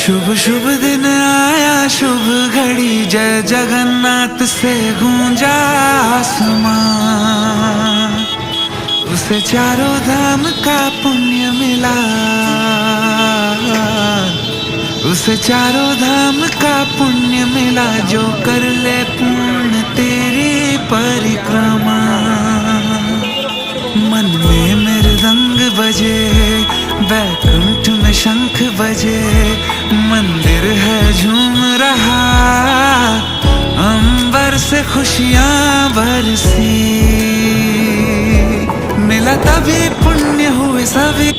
शुभ शुभ दिन आया, शुभ घड़ी, जय जगन्नाथ से गूंजा आसमां। उसे चारों धाम का पुण्य मिला, उसे चारों धाम का पुण्य मिला, जो कर ले पूर्ण तेरी परिक्रमा। मन में मृदंग बजे, बैकुंठ में शंख बजे, मंदिर है झूम रहा, अंबर से खुशियां बरसी। मिला तभी पुण्य हुए सभी।